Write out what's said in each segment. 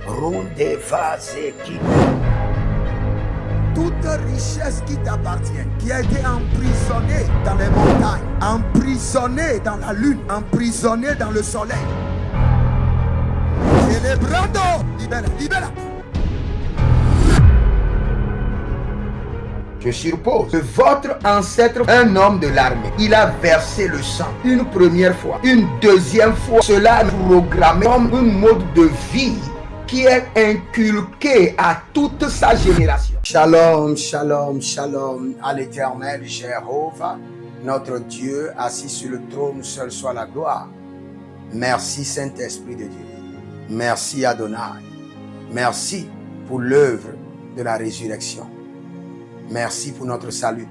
Runde Vazeki. Toute richesse qui t'appartient, qui a été emprisonnée dans les montagnes, emprisonnée dans la lune, emprisonnée dans le soleil. Célébrando, libère, libère. Je suppose que votre ancêtre, un homme de l'armée, il a versé le sang une première fois, une deuxième fois. Cela est programmé comme un mode de vie qui est inculqué à toute sa génération. Shalom, shalom, shalom à l'Éternel Jéhovah, notre Dieu assis sur le trône, seul soit la gloire. Merci Saint-Esprit de Dieu. Merci Adonai. Merci pour l'œuvre de la résurrection. Merci pour notre salut.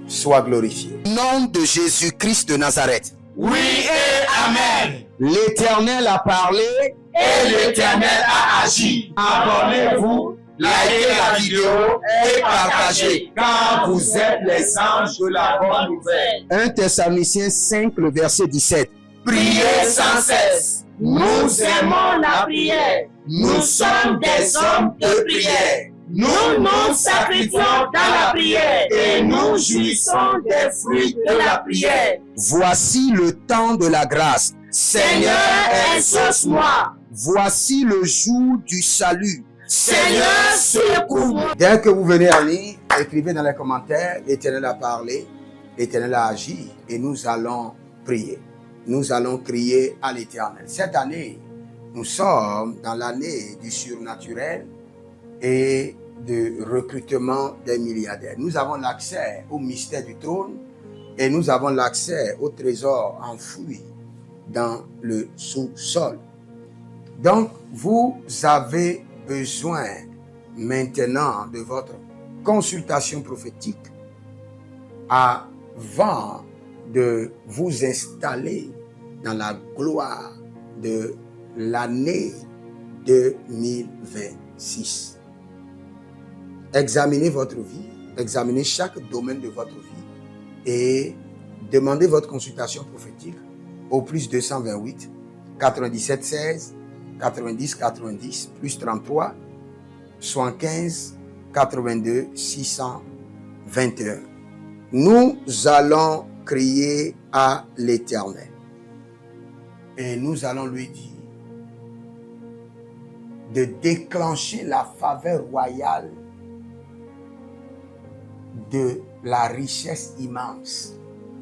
Sois glorifié. Au nom de Jésus-Christ de Nazareth. Oui et Amen. L'Éternel a parlé et l'Éternel a agi. Abonnez-vous, likez la vidéo et partagez, car vous êtes les anges de la bonne nouvelle. 1 Thessaloniciens 5, le verset 17. Priez sans cesse. Nous aimons la prière. Nous sommes des hommes de prière. Nous nous sacrifions dans la prière et nous jouissons des fruits de la prière. Voici le temps de la grâce. Seigneur, exauce-moi. Voici le jour du salut. Seigneur, secours-moi. Dès que vous venez en ligne, écrivez dans les commentaires, l'Éternel a parlé, l'Éternel a agi et nous allons prier. Nous allons crier à l'Éternel. Cette année, nous sommes dans l'année du surnaturel et de recrutement des milliardaires. Nous avons l'accès au mystère du trône et nous avons l'accès au trésor enfoui dans le sous-sol. Donc, vous avez besoin maintenant de votre consultation prophétique avant de vous installer dans la gloire de l'année 2026. Examinez votre vie, examinez chaque domaine de votre vie et demandez votre consultation prophétique au plus 228 97 16 90 90 plus 33 75 82 621. Nous allons crier à l'Éternel et nous allons lui dire de déclencher la faveur royale de la richesse immense.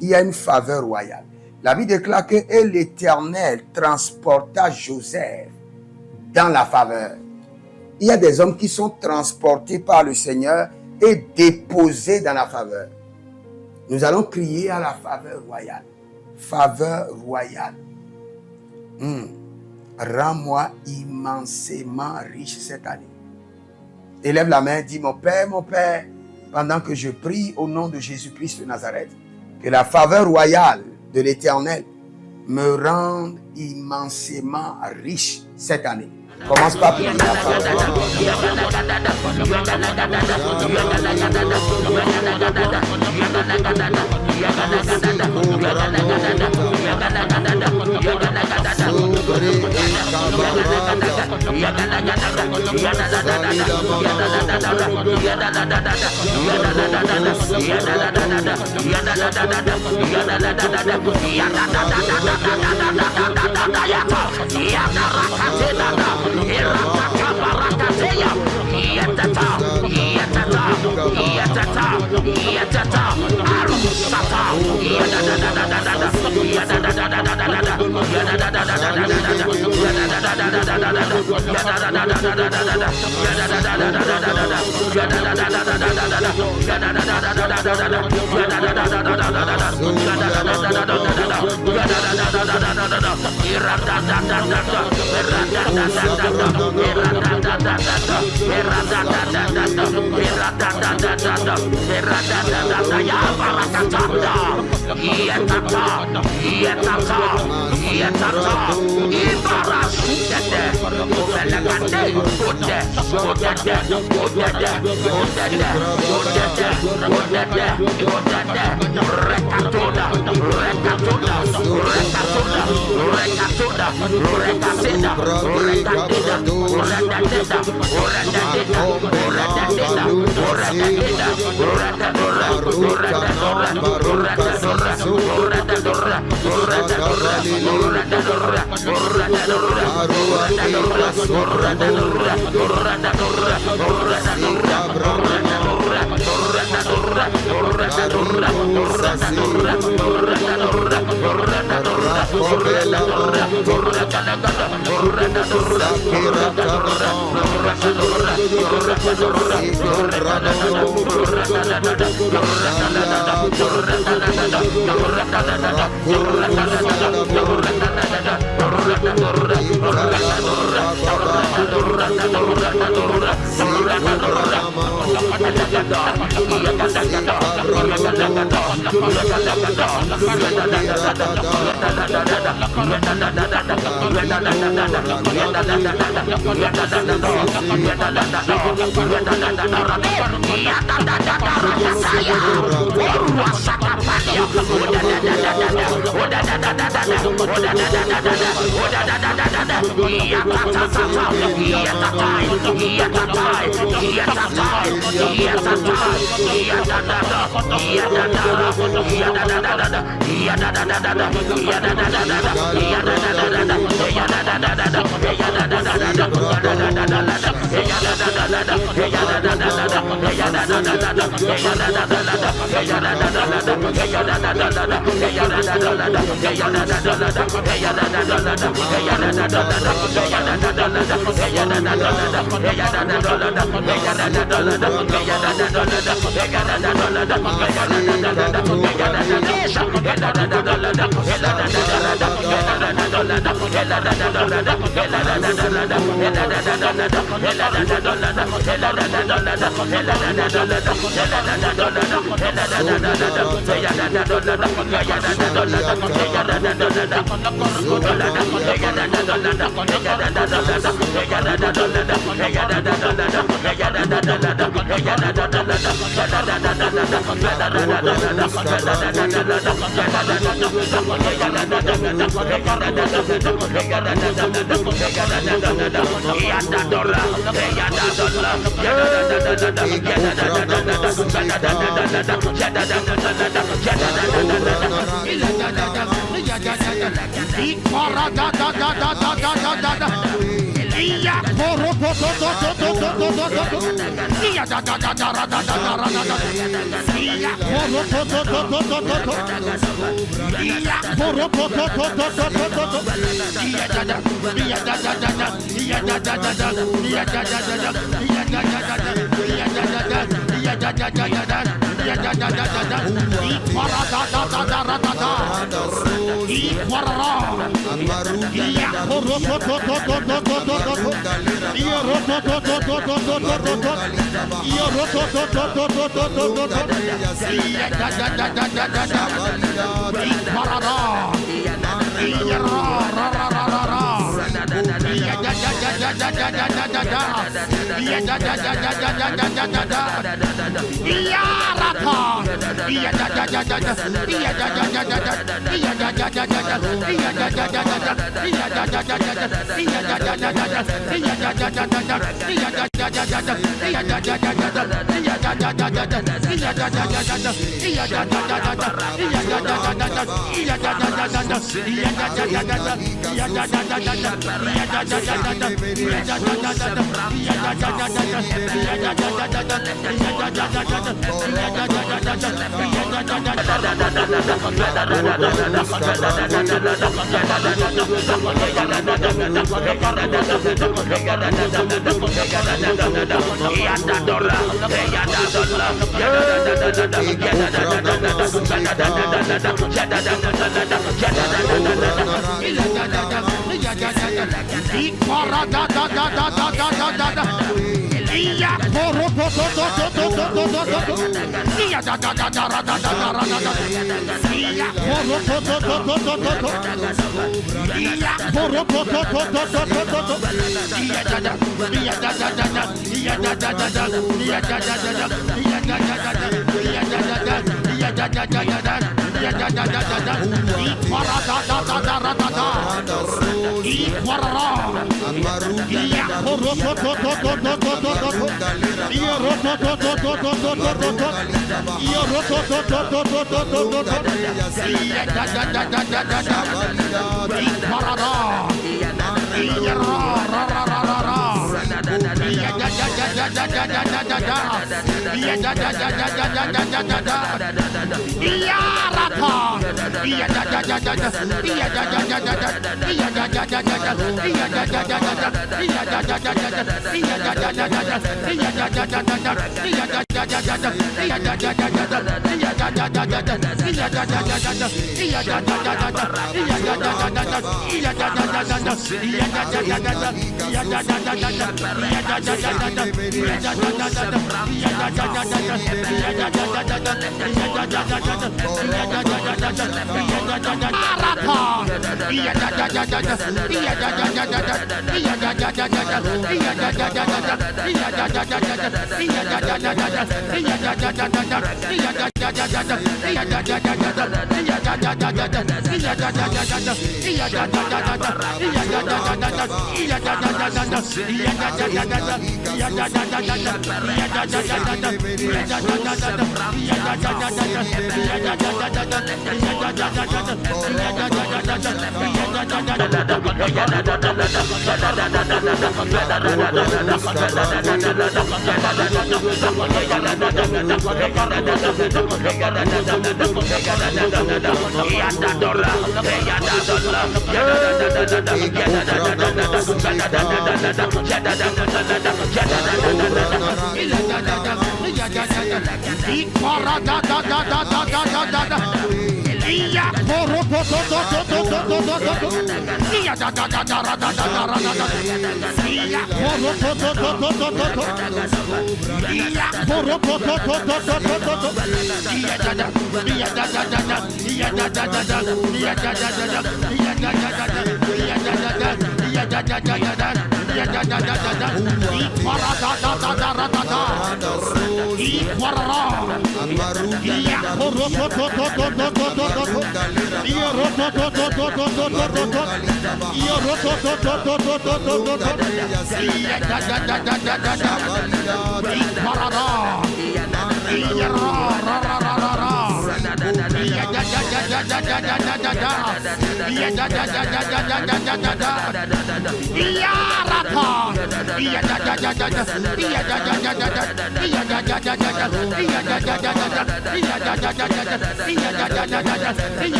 Il y a une faveur royale. La Bible déclare que et l'Éternel transporta Joseph dans la faveur. Il y a des hommes qui sont transportés par le Seigneur et déposés dans la faveur. Nous allons crier à la faveur royale. Faveur royale. Rends-moi immensément riche cette année. Élève la main, dis mon Père, pendant que je prie au nom de Jésus-Christ de Nazareth, que la faveur royale de l'Éternel me rende immensément riche cette année. Commence par prier la faveur.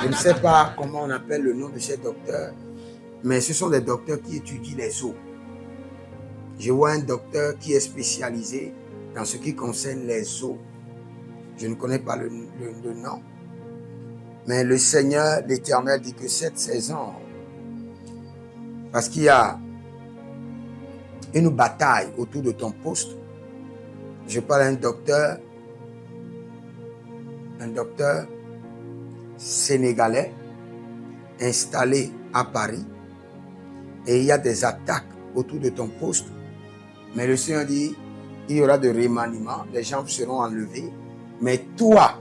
Je ne sais pas comment on appelle le nom de ces docteurs, mais ce sont des docteurs qui étudient les os. Je vois un docteur qui est spécialisé dans ce qui concerne les os. Je ne connais pas le nom. Mais le Seigneur, l'Éternel, dit que cette saison, parce qu'il y a une bataille autour de ton poste, je parle d'un docteur sénégalais installé à Paris, et il y a des attaques autour de ton poste. Mais le Seigneur dit, il y aura de remaniement, les gens seront enlevés. Mais toi,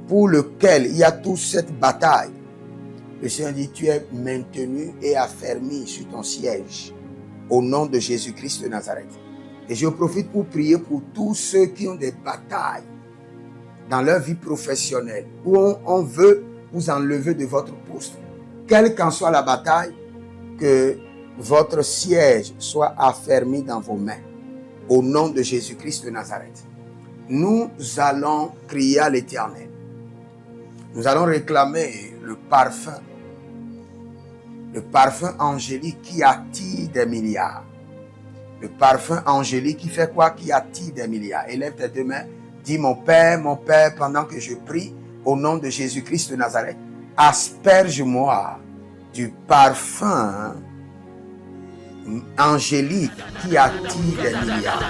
pour lequel il y a toute cette bataille, le Seigneur dit, tu es maintenu et affermi sur ton siège, au nom de Jésus-Christ de Nazareth. Et je profite pour prier pour tous ceux qui ont des batailles dans leur vie professionnelle, où on veut vous enlever de votre poste. Quelle qu'en soit la bataille, que votre siège soit affermi dans vos mains, au nom de Jésus-Christ de Nazareth. Nous allons crier à l'Éternel. Nous allons réclamer le parfum angélique qui attire des milliards. Le parfum angélique qui fait quoi? Qui attire des milliards. Élève tes deux mains, dis mon Père, pendant que je prie, au nom de Jésus-Christ de Nazareth, asperge-moi du parfum angélique qui attire des milliards.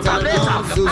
Maria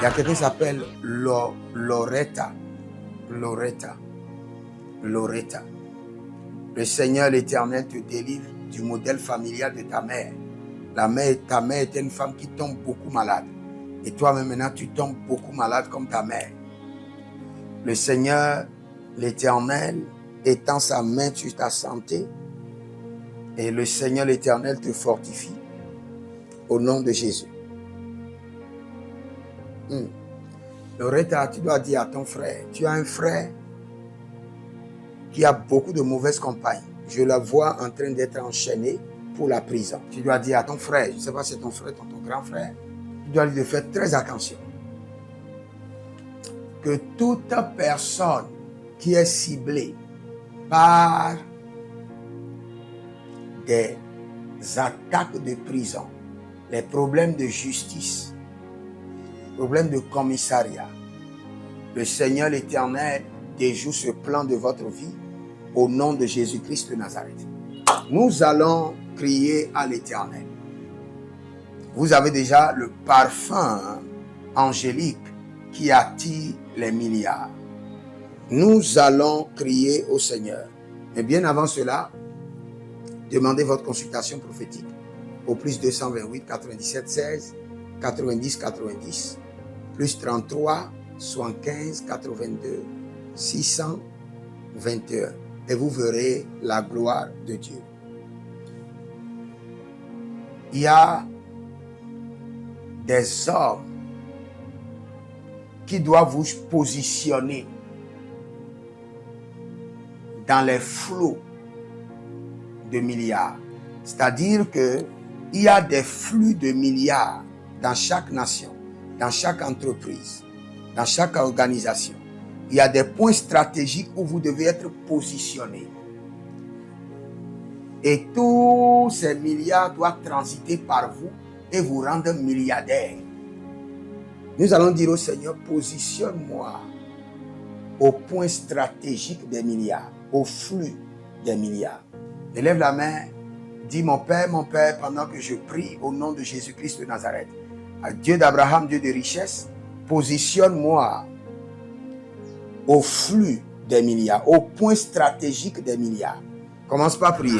Il y a quelqu'un qui s'appelle Loretta. Loretta. Le Seigneur l'Éternel te délivre du modèle familial de ta mère. Ta mère était une femme qui tombe beaucoup malade. Et toi-même maintenant, tu tombes beaucoup malade comme ta mère. Le Seigneur l'Éternel étend sa main sur ta santé. Et le Seigneur l'Éternel te fortifie. Au nom de Jésus. Loretta, tu dois dire à ton frère, tu as un frère qui a beaucoup de mauvaises compagnes. Je la vois en train d'être enchaîné pour la prison. Tu dois dire à ton frère, je ne sais pas si c'est ton frère, ton grand frère, tu dois lui faire très attention. Que toute personne qui est ciblée par des attaques de prison, les problèmes de justice, problèmes de commissariat, le Seigneur l'Éternel déjoue ce plan de votre vie au nom de Jésus-Christ de Nazareth. Nous allons crier à l'Éternel. Vous avez déjà le parfum angélique qui attire les milliards. Nous allons crier au Seigneur. Mais bien avant cela, demandez votre consultation prophétique au plus 228 97 16 90 90 plus 33 75 82 621 et vous verrez la gloire de Dieu. Il y a des hommes qui doivent vous positionner dans les flots de milliards. C'est-à-dire qu'il y a des flux de milliards dans chaque nation, dans chaque entreprise, dans chaque organisation. Il y a des points stratégiques où vous devez être positionné. Et tous ces milliards doivent transiter par vous et vous rendre milliardaire. Nous allons dire au Seigneur, positionne-moi au point stratégique des milliards, au flux des milliards. Élève la main, dis mon Père, pendant que je prie au nom de Jésus-Christ de Nazareth, Dieu d'Abraham, Dieu de richesse, positionne-moi au flux des milliards, au point stratégique des milliards. Commence par prier.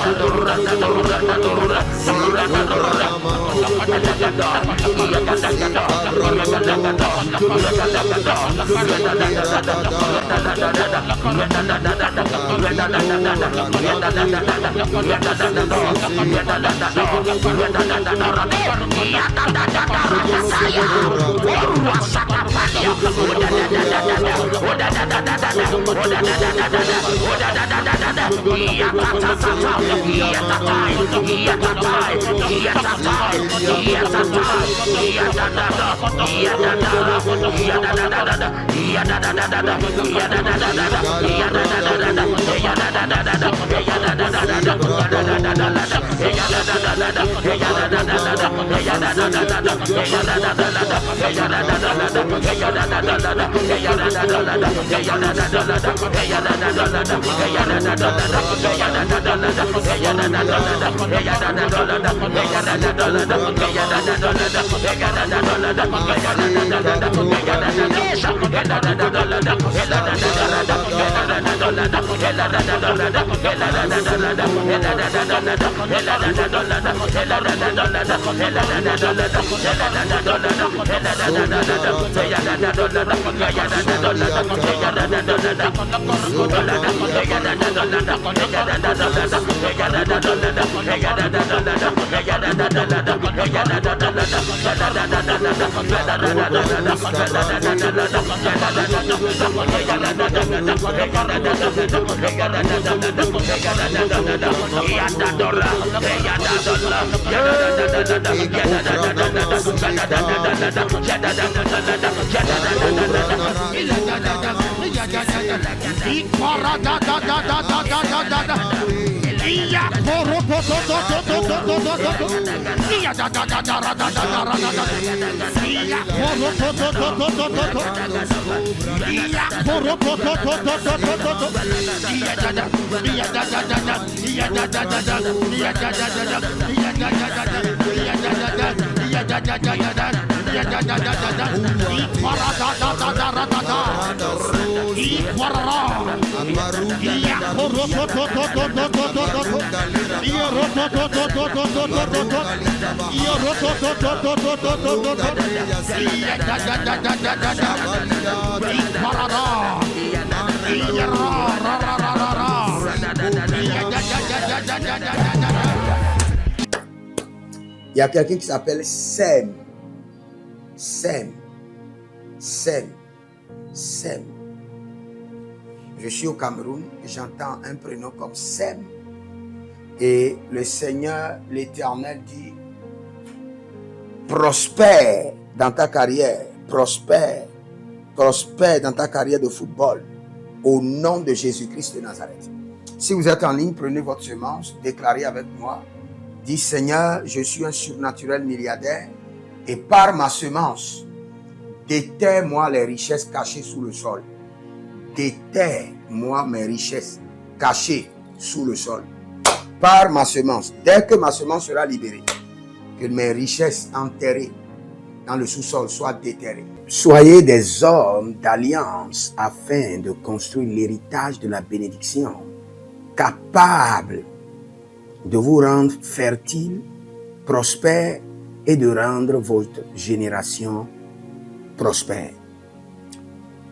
Rata Il y a quelqu'un qui s'appelle Sem. Sem. Sem. Sem. Je suis au Cameroun et j'entends un prénom comme Sem. Et le Seigneur, l'Éternel dit, prospère dans ta carrière, prospère dans ta carrière de football, au nom de Jésus-Christ de Nazareth. Si vous êtes en ligne, prenez votre semence, déclarez avec moi, dis Seigneur, je suis un surnaturel milliardaire et par ma semence, déterre-moi les richesses cachées sous le sol. Déterre-moi mes richesses cachées sous le sol. Par ma semence, dès que ma semence sera libérée, que mes richesses enterrées dans le sous-sol soient déterrées. Soyez des hommes d'alliance afin de construire l'héritage de la bénédiction, capables de vous rendre fertile, prospère et de rendre votre génération prospère.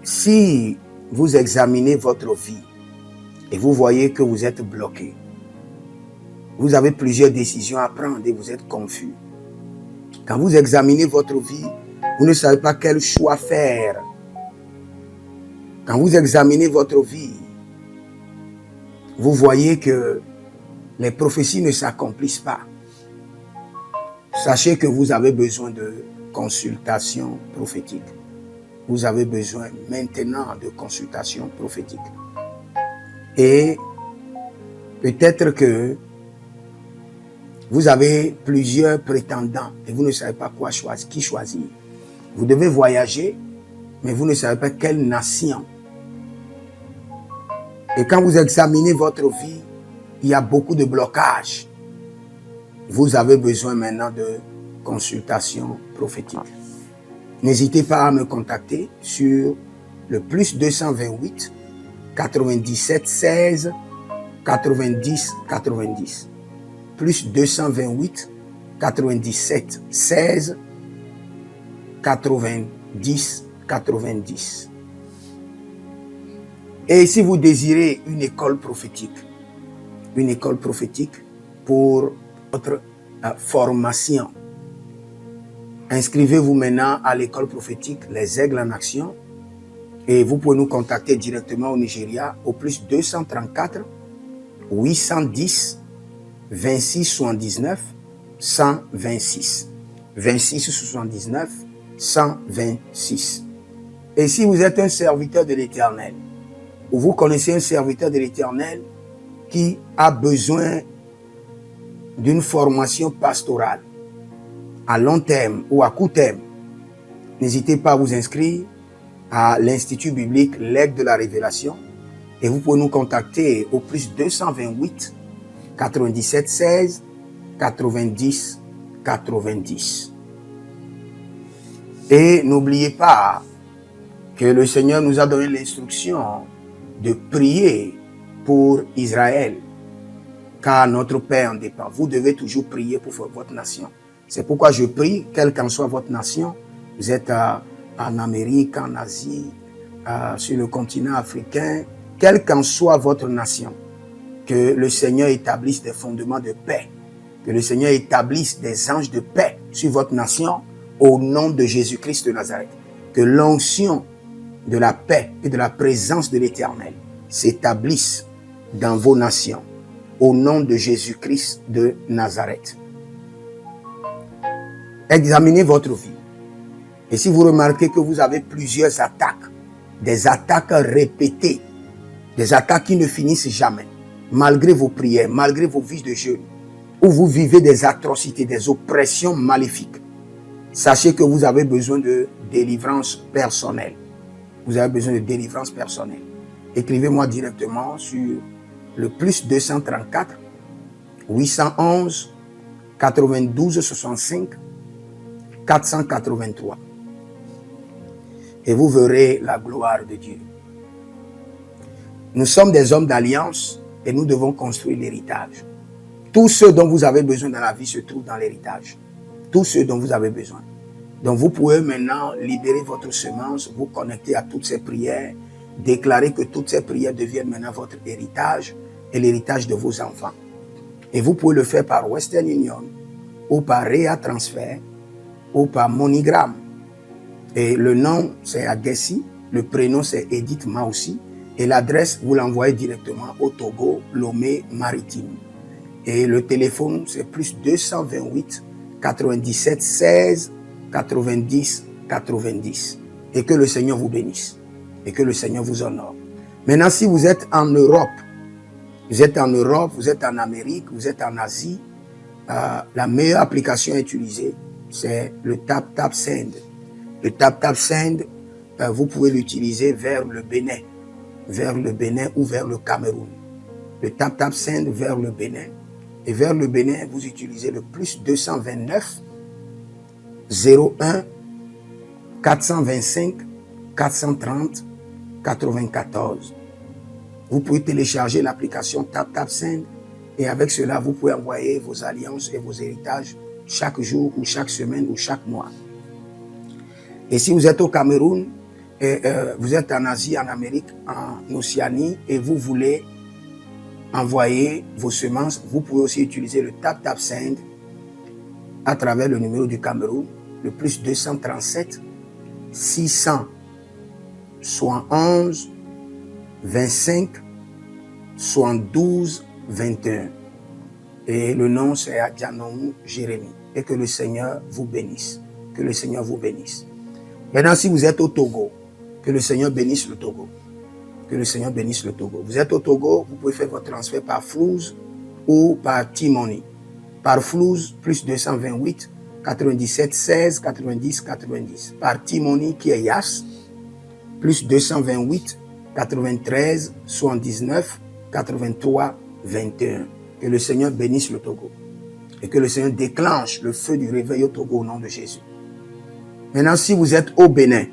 Si vous examinez votre vie et vous voyez que vous êtes bloqué, vous avez plusieurs décisions à prendre et vous êtes confus. Quand vous examinez votre vie, vous ne savez pas quel choix faire. Quand vous examinez votre vie, vous voyez que les prophéties ne s'accomplissent pas. Sachez que vous avez besoin de consultation prophétique. Vous avez besoin maintenant de consultation prophétique. Et peut-être que vous avez plusieurs prétendants et vous ne savez pas qui choisir. Vous devez voyager, mais vous ne savez pas quelle nation. Et quand vous examinez votre vie, il y a beaucoup de blocages. Vous avez besoin maintenant de consultation prophétique. N'hésitez pas à me contacter sur le +228 97 16 90 90. plus 228 97 16 90 90. Et si vous désirez une école prophétique pour votre formation, inscrivez-vous maintenant à l'école prophétique Les Aigles en Action et vous pouvez nous contacter directement au Nigeria au plus 234 810 26 79 126 26 79 126. Et si vous êtes un serviteur de l'Éternel, ou vous connaissez un serviteur de l'Éternel qui a besoin d'une formation pastorale à long terme ou à court terme, n'hésitez pas à vous inscrire à l'Institut biblique L'Aigle de la Révélation et vous pouvez nous contacter au plus 228 97 16 90 90. Et n'oubliez pas que le Seigneur nous a donné l'instruction de prier pour Israël, car notre paix en dépend. Vous devez toujours prier pour votre nation. C'est pourquoi je prie, quelle qu'en soit votre nation, vous êtes en Amérique, en Asie, sur le continent africain, quelle qu'en soit votre nation, que le Seigneur établisse des fondements de paix, que le Seigneur établisse des anges de paix sur votre nation au nom de Jésus-Christ de Nazareth. Que l'onction de la paix et de la présence de l'Éternel s'établisse dans vos nations au nom de Jésus-Christ de Nazareth. Examinez votre vie. Et si vous remarquez que vous avez plusieurs attaques, des attaques répétées, des attaques qui ne finissent jamais, malgré vos prières, malgré vos vies de jeûne, où vous vivez des atrocités, des oppressions maléfiques, sachez que vous avez besoin de délivrance personnelle. Vous avez besoin de délivrance personnelle. Écrivez-moi directement sur le plus 234 811 92 65 483. Et vous verrez la gloire de Dieu. Nous sommes des hommes d'alliance et nous devons construire l'héritage. Tout ce dont vous avez besoin dans la vie se trouve dans l'héritage. Tout ce dont vous avez besoin. Donc vous pouvez maintenant libérer votre semence, vous connecter à toutes ces prières, déclarer que toutes ces prières deviennent maintenant votre héritage et l'héritage de vos enfants. Et vous pouvez le faire par Western Union ou par Rea Transfer ou par MoneyGram. Et le nom c'est Agessi, le prénom c'est Edith Maussi et l'adresse vous l'envoyez directement au Togo, Lomé Maritime. Et le téléphone c'est plus 228 97 16 90 90. Et que le Seigneur vous bénisse. Et que le Seigneur vous honore. Maintenant, si vous êtes en Europe, vous êtes en Amérique, vous êtes en Asie, la meilleure application à utiliser, c'est le TapTapSend. Le TapTapSend, vous pouvez l'utiliser vers le Bénin ou vers le Cameroun. Le TapTapSend vers le Bénin. Et vers le Bénin, vous utilisez le plus 229 01 425 430 94. Vous pouvez télécharger l'application TapTapSend et avec cela, vous pouvez envoyer vos alliances et vos héritages chaque jour ou chaque semaine ou chaque mois. Et si vous êtes au Cameroun, vous êtes en Asie, en Amérique, en Océanie et vous voulez envoyer vos semences, vous pouvez aussi utiliser le TapTapSend à travers le numéro du Cameroun, le plus 237 671 25 72 21. Et le nom c'est Adjanou Jérémie. Et que le Seigneur vous bénisse. Que le Seigneur vous bénisse. Maintenant, si vous êtes au Togo, que le Seigneur bénisse le Togo. Que le Seigneur bénisse le Togo. Vous êtes au Togo, vous pouvez faire votre transfert par Flouz ou par T-Money. Par Flouz, plus 228 97 16 90 90. Par T-Money qui est Yas, plus 228 93 79 83 21. Que le Seigneur bénisse le Togo. Et que le Seigneur déclenche le feu du réveil au Togo au nom de Jésus. Maintenant, si vous êtes au Bénin,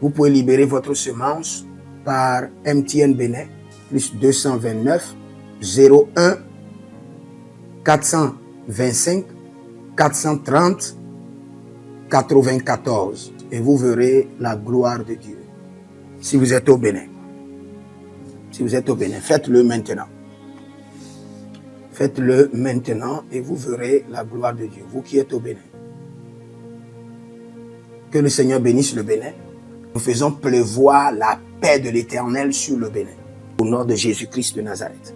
vous pouvez libérer votre semence par MTN Bénin, plus 229 01 425 430 94 et vous verrez la gloire de Dieu. Si vous êtes au Bénin, faites-le maintenant. Faites-le maintenant et vous verrez la gloire de Dieu, vous qui êtes au Bénin. Que le Seigneur bénisse le Bénin. Nous faisons pleuvoir la paix de l'Éternel sur le Bénin, au nom de Jésus-Christ de Nazareth.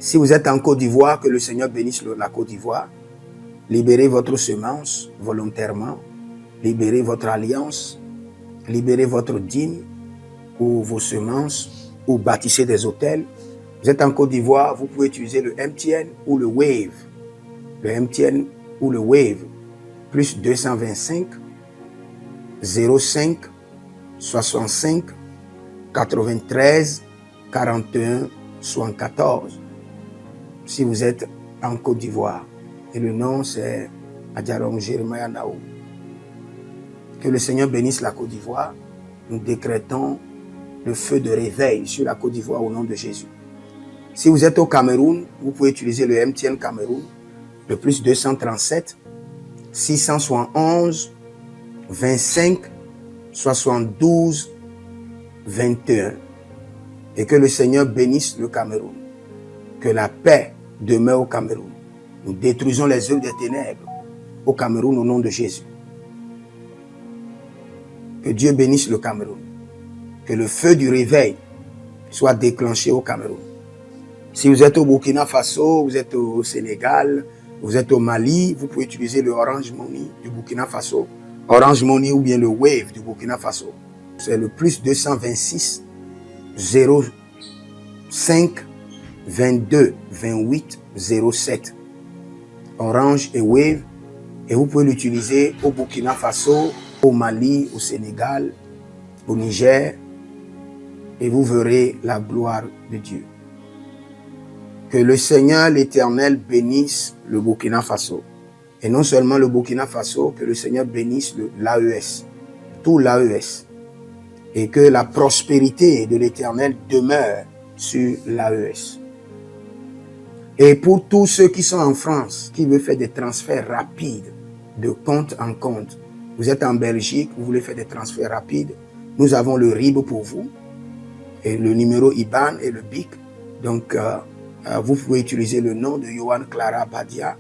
Si vous êtes en Côte d'Ivoire, que le Seigneur bénisse la Côte d'Ivoire. Libérez votre semence volontairement. Libérez votre alliance. Libérez votre dîme ou vos semences ou bâtissez des hôtels. Vous êtes en Côte d'Ivoire, vous pouvez utiliser le MTN ou le Wave. Le MTN ou le Wave. Plus 225 05 65 93 41 74. Si vous êtes en Côte d'Ivoire. Et le nom c'est Adjarom Jeremiah Naou. Que le Seigneur bénisse la Côte d'Ivoire. Nous décrétons le feu de réveil sur la Côte d'Ivoire au nom de Jésus. Si vous êtes au Cameroun, vous pouvez utiliser le MTN Cameroun, le plus 237 671 25 72 21. Et que le Seigneur bénisse le Cameroun. Que la paix demeure au Cameroun. Nous détruisons les œuvres des ténèbres au Cameroun au nom de Jésus. Que Dieu bénisse le Cameroun. Que le feu du réveil soit déclenché au Cameroun. Si vous êtes au Burkina Faso, vous êtes au Sénégal, vous êtes au Mali, vous pouvez utiliser le Orange Money du Burkina Faso. Orange Money ou bien le Wave du Burkina Faso. C'est le plus 226 05 22 28 07. Orange et Wave. Et vous pouvez l'utiliser au Burkina Faso, au Mali, au Sénégal, au Niger. Et vous verrez la gloire de Dieu. Que le Seigneur l'Éternel bénisse le Burkina Faso. Et non seulement le Burkina Faso, que le Seigneur bénisse l'AES, tout l'AES. Et que la prospérité de l'Éternel demeure sur l'AES. Et pour tous ceux qui sont en France, qui veulent faire des transferts rapides de compte en compte, vous êtes en Belgique, vous voulez faire des transferts rapides, nous avons le RIB pour vous, et le numéro IBAN et le BIC. Donc, vous pouvez utiliser le nom de Yohan Clara Badia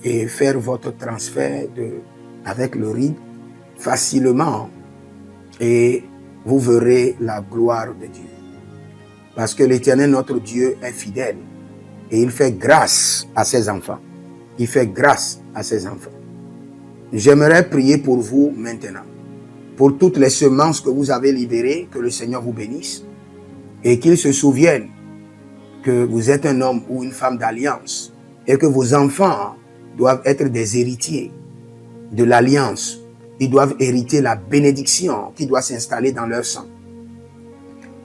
et faire votre transfert avec le RIB facilement. Et vous verrez la gloire de Dieu. Parce que l'Éternel, notre Dieu, est fidèle. Et il fait grâce à ses enfants. Il fait grâce à ses enfants. J'aimerais prier pour vous maintenant. Pour toutes les semences que vous avez libérées, que le Seigneur vous bénisse. Et qu'il se souvienne que vous êtes un homme ou une femme d'alliance. Et que vos enfants doivent être des héritiers de l'alliance. Ils doivent hériter la bénédiction qui doit s'installer dans leur sang.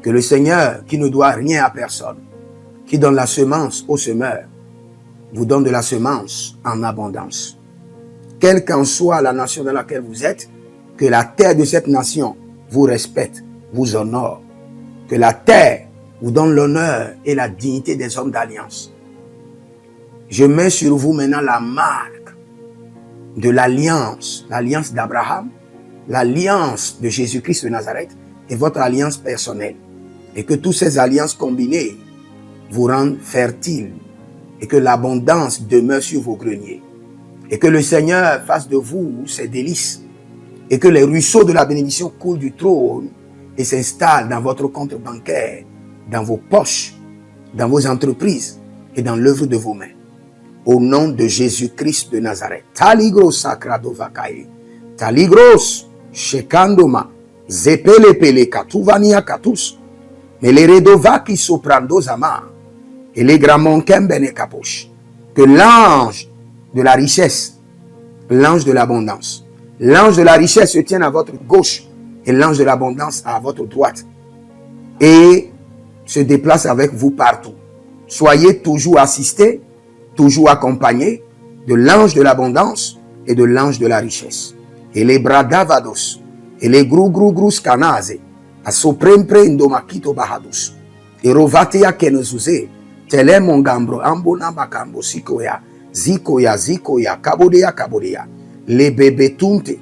Que le Seigneur, qui ne doit rien à personne, qui donne la semence au semeur, vous donne de la semence en abondance. Quelle qu'en soit la nation dans laquelle vous êtes, que la terre de cette nation vous respecte, vous honore. Que la terre vous donne l'honneur et la dignité des hommes d'alliance. Je mets sur vous maintenant la marque de l'alliance d'Abraham, l'alliance de Jésus-Christ de Nazareth et votre alliance personnelle. Et que toutes ces alliances combinées vous rendent fertiles et que l'abondance demeure sur vos greniers. Et que le Seigneur fasse de vous ses délices et que les ruisseaux de la bénédiction coulent du trône et s'installent dans votre compte bancaire, dans vos poches, dans vos entreprises et dans l'œuvre de vos mains. Au nom de Jésus-Christ de Nazareth. Taligros sacrado vakae. Taligros shekandoma. Zepelepele katuvania katus. Meleredovaki soprando zama. Et les gramonkem bene kaposh. Que l'ange de la richesse, l'ange de l'abondance, l'ange de la richesse se tienne à votre gauche et l'ange de l'abondance à votre droite. Et se déplace avec vous partout. Soyez toujours assistés, toujours accompagnés de l'ange de l'abondance et de l'ange de la richesse. Et les bradavados, et les grou scanase, a soprempre indomakito bahadus, et rovatea kenozuse, Tele mongambro, ambona makambo, sikoya, zikoya, kabodeya. Le bébé tunte,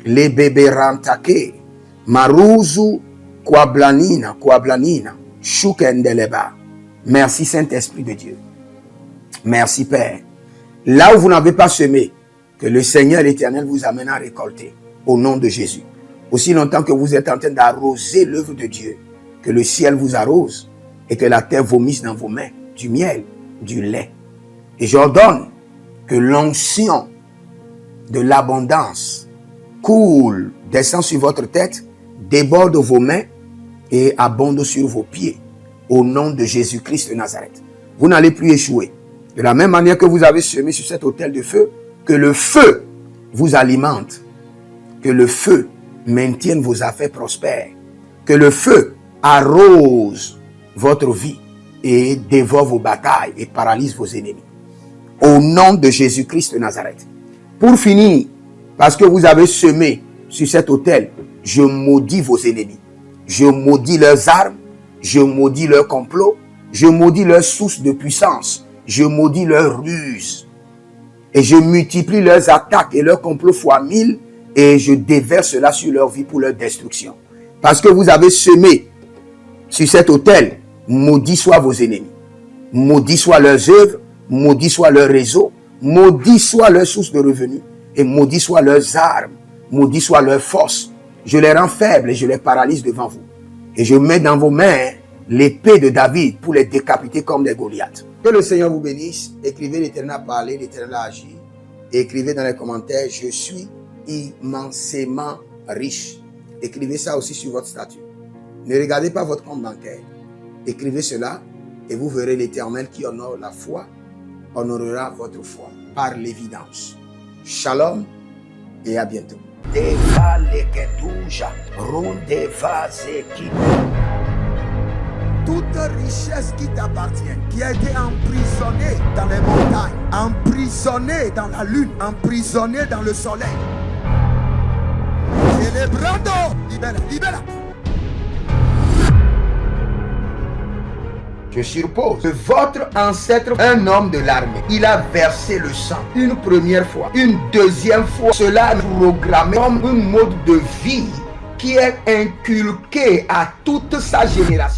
le bébé rantake, maruzu, kwablanina, shukendeleba. Merci Saint-Esprit de Dieu. Merci Père. Là où vous n'avez pas semé, que le Seigneur l'Éternel vous amène à récolter. Au nom de Jésus. Aussi longtemps que vous êtes en train d'arroser l'œuvre de Dieu, que le ciel vous arrose et que la terre vomisse dans vos mains du miel, du lait. Et j'ordonne que l'onction de l'abondance coule, descend sur votre tête, déborde vos mains et abonde sur vos pieds. Au nom de Jésus-Christ de Nazareth. Vous n'allez plus échouer. De la même manière que vous avez semé sur cet autel de feu, que le feu vous alimente, que le feu maintienne vos affaires prospères, que le feu arrose votre vie et dévore vos batailles et paralyse vos ennemis. Au nom de Jésus-Christ de Nazareth. Pour finir, parce que vous avez semé sur cet autel, je maudis vos ennemis. Je maudis leurs armes, je maudis leurs complots, je maudis leurs sources de puissance, je maudis leurs ruses. Et je multiplie leurs attaques et leurs complots fois 1000 et je déverse cela sur leur vie pour leur destruction. Parce que vous avez semé sur cet autel, maudit soient vos ennemis, maudit soient leurs œuvres, maudit soit leur réseau, maudit soit leur source de revenus et maudit soient leurs armes, maudit soit leur force. Je les rends faibles et je les paralyse devant vous. Et je mets dans vos mains l'épée de David pour les décapiter comme des Goliaths. Que le Seigneur vous bénisse. Écrivez l'Éternel a parlé, l'Éternel a agi. Écrivez dans les commentaires, je suis immensément riche. Écrivez ça aussi sur votre statut. Ne regardez pas votre compte bancaire. Écrivez cela et vous verrez l'Éternel qui honore la foi, honorera votre foi par l'évidence. Shalom et à bientôt. Toute richesse qui t'appartient, qui a été emprisonnée dans les montagnes, emprisonnée dans la lune, emprisonnée dans le soleil. Célébrando, libera. Je suppose que votre ancêtre, un homme de l'armée, il a versé le sang une première fois, une deuxième fois. Cela est programmé comme un mode de vie qui est inculqué à toute sa génération.